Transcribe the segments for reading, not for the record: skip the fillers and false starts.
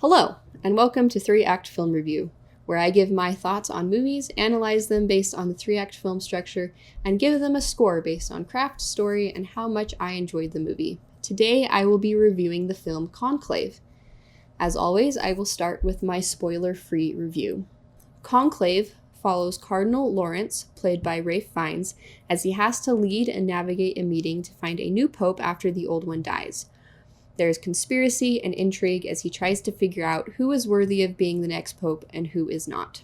Hello, and welcome to 3-Act Film Review, where I give my thoughts on movies, analyze them based on the 3-act film structure, and give them a score based on craft, story, and how much I enjoyed the movie. Today, I will be reviewing the film Conclave. As always, I will start with my spoiler-free review. Conclave follows Cardinal Lawrence, played by Ralph Fiennes, as he has to lead and navigate a meeting to find a new pope after the old one dies. There's conspiracy and intrigue as he tries to figure out who is worthy of being the next pope and who is not.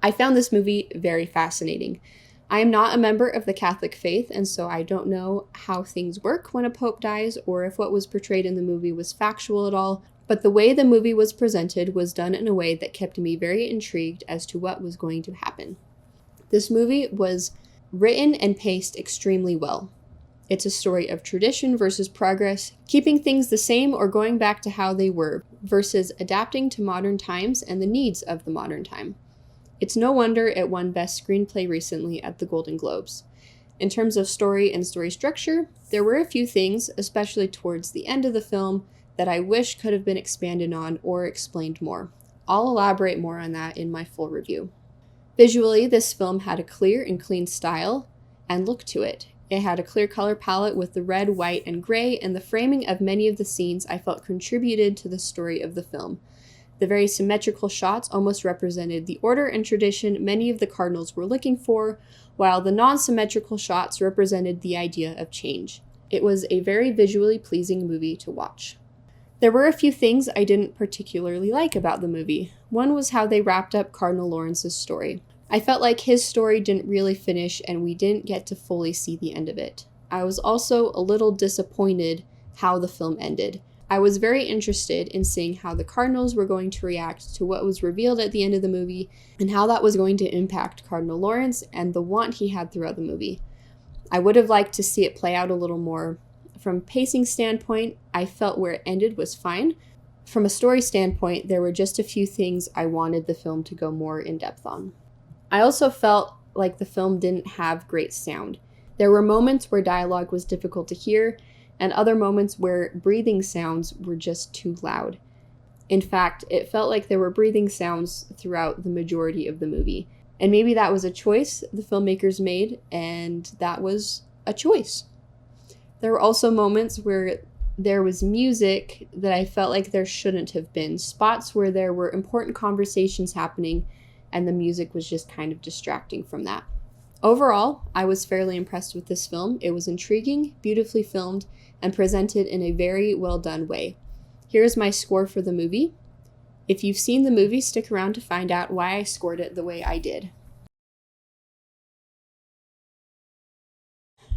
I found this movie very fascinating. I am not a member of the Catholic faith, and so I don't know how things work when a pope dies or if what was portrayed in the movie was factual at all, but the way the movie was presented was done in a way that kept me very intrigued as to what was going to happen. This movie was written and paced extremely well. It's a story of tradition versus progress, keeping things the same or going back to how they were, versus adapting to modern times and the needs of the modern time. It's no wonder it won Best Screenplay recently at the Golden Globes. In terms of story and story structure, there were a few things, especially towards the end of the film, that I wish could have been expanded on or explained more. I'll elaborate more on that in my full review. Visually, this film had a clear and clean style and look to it. It had a clear color palette with the red, white, and gray, and the framing of many of the scenes I felt contributed to the story of the film. The very symmetrical shots almost represented the order and tradition many of the cardinals were looking for, while the non-symmetrical shots represented the idea of change. It was a very visually pleasing movie to watch. There were a few things I didn't particularly like about the movie. One was how they wrapped up Cardinal Lawrence's story. I felt like his story didn't really finish and we didn't get to fully see the end of it. I was also a little disappointed how the film ended. I was very interested in seeing how the Cardinals were going to react to what was revealed at the end of the movie and how that was going to impact Cardinal Lawrence and the want he had throughout the movie. I would have liked to see it play out a little more. From a pacing standpoint, I felt where it ended was fine. From a story standpoint, there were just a few things I wanted the film to go more in depth on. I also felt like the film didn't have great sound. There were moments where dialogue was difficult to hear, and other moments where breathing sounds were just too loud. In fact, it felt like there were breathing sounds throughout the majority of the movie. And maybe that was a choice the filmmakers made, and that was a choice. There were also moments where there was music that I felt like there shouldn't have been, spots where there were important conversations happening, and the music was just kind of distracting from that. Overall, I was fairly impressed with this film. It was intriguing, beautifully filmed, and presented in a very well done way. Here's my score for the movie. If you've seen the movie, stick around to find out why I scored it the way I did.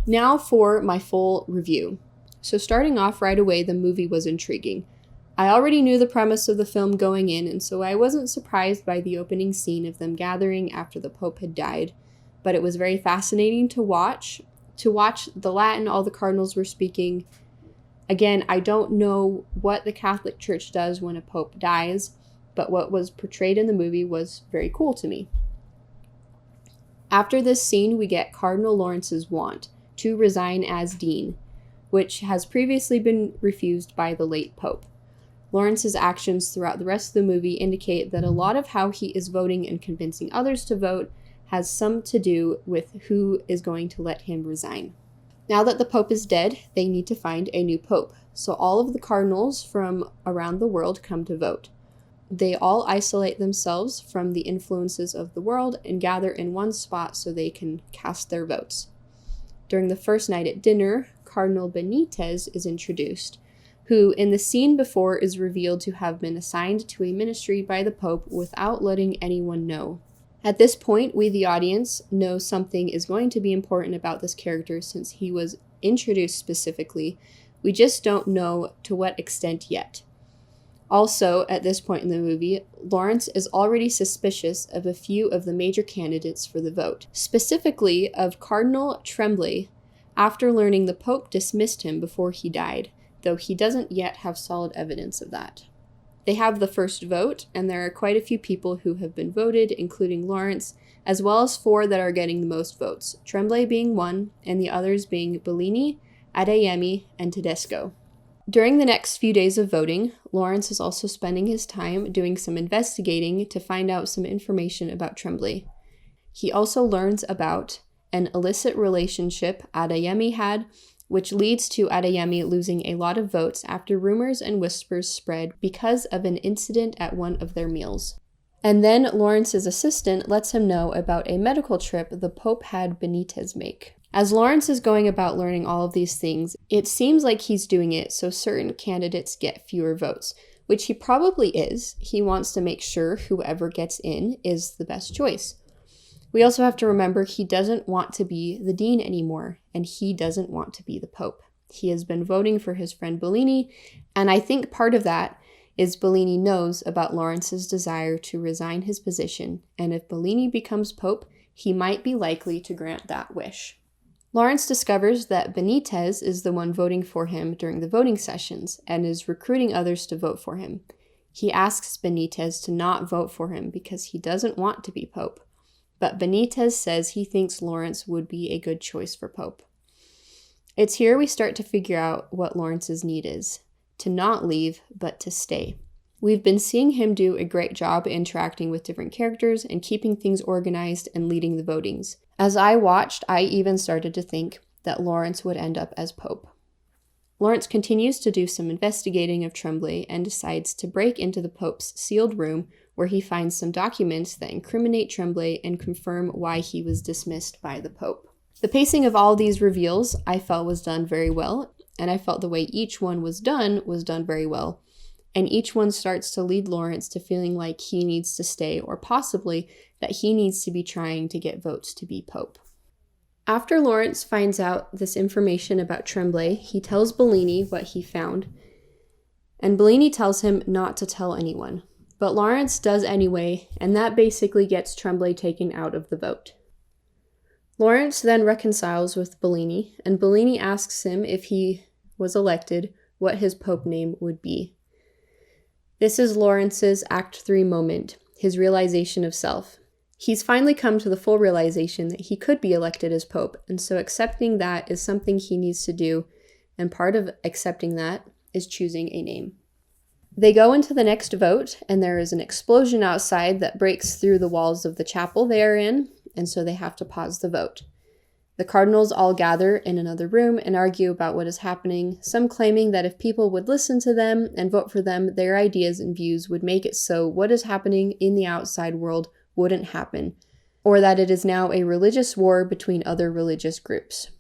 Now for my full review. So starting off right away, the movie was intriguing. I already knew the premise of the film going in, and so I wasn't surprised by the opening scene of them gathering after the Pope had died, but it was very fascinating to watch the Latin all the cardinals were speaking. Again, I don't know what the Catholic Church does when a Pope dies, but what was portrayed in the movie was very cool to me. After this scene, we get Cardinal Lawrence's want to resign as dean, which has previously been refused by the late Pope. Lawrence's actions throughout the rest of the movie indicate that a lot of how he is voting and convincing others to vote has some to do with who is going to let him resign. Now that the Pope is dead, they need to find a new Pope, so all of the cardinals from around the world come to vote. They all isolate themselves from the influences of the world and gather in one spot so they can cast their votes. During the first night at dinner, Cardinal Benitez is introduced, who in the scene before is revealed to have been assigned to a ministry by the Pope without letting anyone know. At this point, we the audience know something is going to be important about this character since he was introduced specifically. We just don't know to what extent yet. Also, at this point in the movie, Lawrence is already suspicious of a few of the major candidates for the vote, specifically of Cardinal Tremblay, after learning the Pope dismissed him before he died, though he doesn't yet have solid evidence of that. They have the first vote, and there are quite a few people who have been voted, including Lawrence, as well as 4 that are getting the most votes, Tremblay being 1, and the others being Bellini, Adeyemi, and Tedesco. During the next few days of voting, Lawrence is also spending his time doing some investigating to find out some information about Tremblay. He also learns about an illicit relationship Adeyemi had, which leads to Adeyemi losing a lot of votes after rumors and whispers spread because of an incident at one of their meals. And then Lawrence's assistant lets him know about a medical trip the Pope had Benitez make. As Lawrence is going about learning all of these things, it seems like he's doing it so certain candidates get fewer votes, which he probably is. He wants to make sure whoever gets in is the best choice. We also have to remember he doesn't want to be the dean anymore, and he doesn't want to be the Pope. He has been voting for his friend Bellini, and I think part of that is Bellini knows about Lawrence's desire to resign his position, and if Bellini becomes Pope, he might be likely to grant that wish. Lawrence discovers that Benitez is the one voting for him during the voting sessions and is recruiting others to vote for him. He asks Benitez to not vote for him because he doesn't want to be Pope, but Benitez says he thinks Lawrence would be a good choice for Pope. It's here we start to figure out what Lawrence's need is, to not leave, but to stay. We've been seeing him do a great job interacting with different characters and keeping things organized and leading the votings. As I watched, I even started to think that Lawrence would end up as Pope. Lawrence continues to do some investigating of Tremblay and decides to break into the Pope's sealed room where he finds some documents that incriminate Tremblay and confirm why he was dismissed by the Pope. The pacing of all these reveals I felt was done very well, and I felt the way each one was done very well. And each one starts to lead Lawrence to feeling like he needs to stay, or possibly that he needs to be trying to get votes to be Pope. After Lawrence finds out this information about Tremblay, he tells Bellini what he found, and Bellini tells him not to tell anyone. But Lawrence does anyway, and that basically gets Tremblay taken out of the vote. Lawrence then reconciles with Bellini, and Bellini asks him if he was elected, what his Pope name would be. This is Lawrence's Act 3 moment, his realization of self. He's finally come to the full realization that he could be elected as Pope, and so accepting that is something he needs to do, and part of accepting that is choosing a name. They go into the next vote, and there is an explosion outside that breaks through the walls of the chapel they are in, and so they have to pause the vote. The cardinals all gather in another room and argue about what is happening, some claiming that if people would listen to them and vote for them, their ideas and views would make it so what is happening in the outside world wouldn't happen, or that it is now a religious war between other religious groups.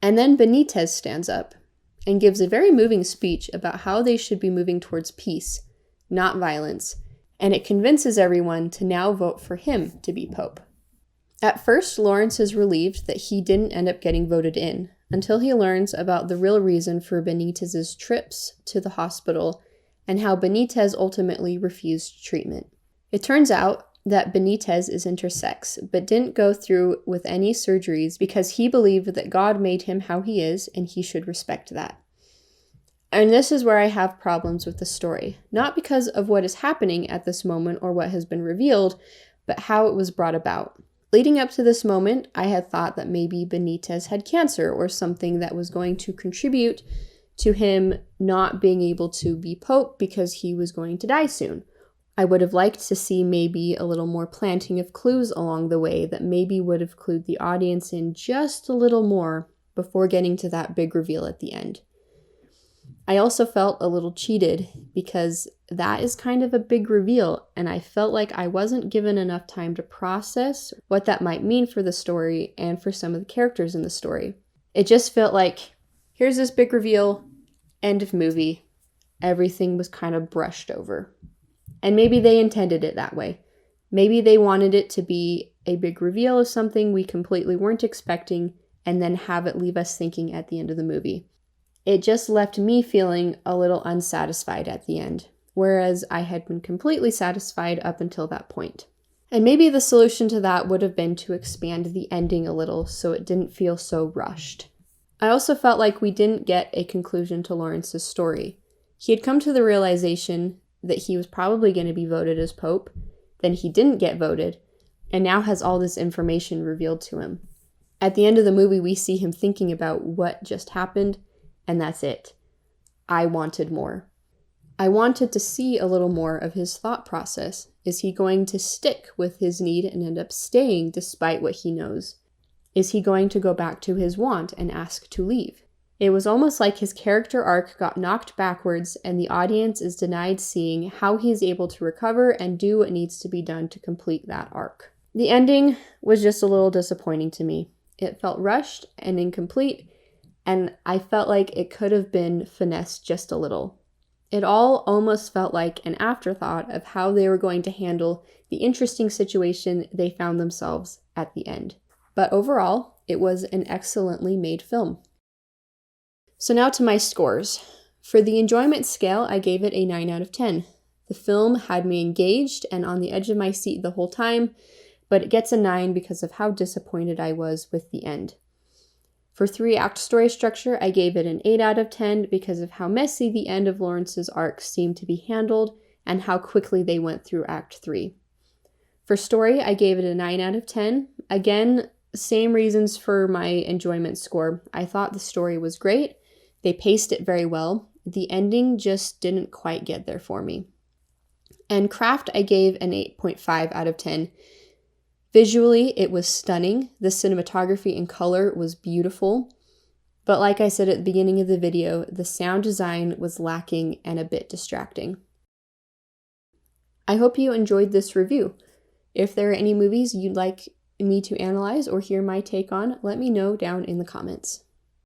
And then Benitez stands up and gives a very moving speech about how they should be moving towards peace, not violence, and it convinces everyone to now vote for him to be Pope. At first, Lawrence is relieved that he didn't end up getting voted in, until he learns about the real reason for Benitez's trips to the hospital and how Benitez ultimately refused treatment. It turns out that Benitez is intersex, but didn't go through with any surgeries because he believed that God made him how he is and he should respect that. And this is where I have problems with the story, not because of what is happening at this moment or what has been revealed, but how it was brought about. Leading up to this moment, I had thought that maybe Benitez had cancer or something that was going to contribute to him not being able to be Pope because he was going to die soon. I would have liked to see maybe a little more planting of clues along the way that maybe would have clued the audience in just a little more before getting to that big reveal at the end. I also felt a little cheated because that is kind of a big reveal, and I felt like I wasn't given enough time to process what that might mean for the story and for some of the characters in the story. It just felt like, here's this big reveal, end of movie. Everything was kind of brushed over. And maybe they intended it that way. Maybe they wanted it to be a big reveal of something we completely weren't expecting and then have it leave us thinking at the end of the movie. It just left me feeling a little unsatisfied at the end, whereas I had been completely satisfied up until that point. And maybe the solution to that would have been to expand the ending a little so it didn't feel so rushed. I also felt like we didn't get a conclusion to Lawrence's story. He had come to the realization that he was probably going to be voted as Pope, then he didn't get voted, and now has all this information revealed to him. At the end of the movie, we see him thinking about what just happened, and that's it. I wanted more. I wanted to see a little more of his thought process. Is he going to stick with his need and end up staying despite what he knows? Is he going to go back to his want and ask to leave? It was almost like his character arc got knocked backwards and the audience is denied seeing how he is able to recover and do what needs to be done to complete that arc. The ending was just a little disappointing to me. It felt rushed and incomplete, and I felt like it could have been finessed just a little. It all almost felt like an afterthought of how they were going to handle the interesting situation they found themselves at the end. But overall, it was an excellently made film. So now to my scores. For the enjoyment scale, I gave it a 9 out of 10. The film had me engaged and on the edge of my seat the whole time, but it gets a 9 because of how disappointed I was with the end. For 3-act story structure, I gave it an 8 out of 10 because of how messy the end of Lawrence's arc seemed to be handled and how quickly they went through Act 3. For story, I gave it a 9 out of 10. Again, same reasons for my enjoyment score. I thought the story was great. They paced it very well. The ending just didn't quite get there for me. And craft, I gave an 8.5 out of 10. Visually, it was stunning. The cinematography and color was beautiful. But like I said at the beginning of the video, the sound design was lacking and a bit distracting. I hope you enjoyed this review. If there are any movies you'd like me to analyze or hear my take on, let me know down in the comments.